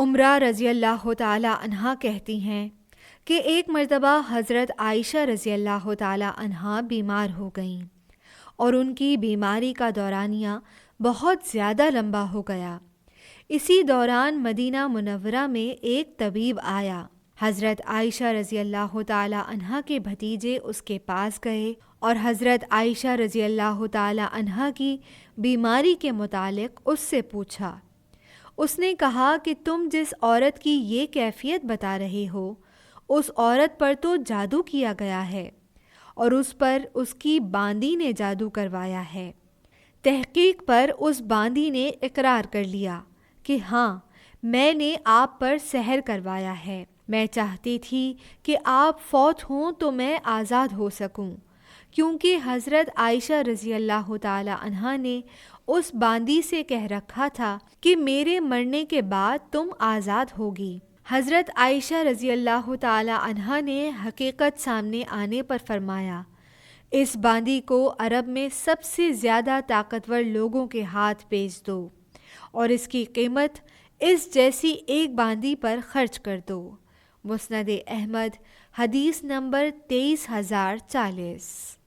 عمرہ رضی اللہ تعالی عنہا کہتی ہیں کہ ایک مرتبہ حضرت عائشہ رضی اللہ تعالی عنہا بیمار ہو گئیں اور ان کی بیماری کا دورانیہ بہت زیادہ لمبا ہو گیا۔ اسی دوران مدینہ منورہ میں ایک طبیب آیا۔ حضرت عائشہ رضی اللہ تعالی عنہا کے بھتیجے اس کے پاس گئے اور حضرت عائشہ رضی اللہ تعالی عنہا کی بیماری کے متعلق اس سے پوچھا۔ اس نے کہا کہ تم جس عورت کی یہ کیفیت بتا رہے ہو اس عورت پر تو جادو کیا گیا ہے اور اس پر اس کی باندی نے جادو کروایا ہے۔ تحقیق پر اس باندی نے اقرار کر لیا کہ ہاں میں نے آپ پر سحر کروایا ہے۔ میں چاہتی تھی کہ آپ فوت ہوں تو میں آزاد ہو سکوں، کیونکہ حضرت عائشہ رضی اللہ تعالی عنہا نے اس باندی سے کہہ رکھا تھا کہ میرے مرنے کے بعد تم آزاد ہوگی۔ حضرت عائشہ رضی اللہ تعالی عنہا نے حقیقت سامنے آنے پر فرمایا، اس باندی کو عرب میں سب سے زیادہ طاقتور لوگوں کے ہاتھ بیچ دو اور اس کی قیمت اس جیسی ایک باندی پر خرچ کر دو۔ مسند احمد حدیث نمبر 23040۔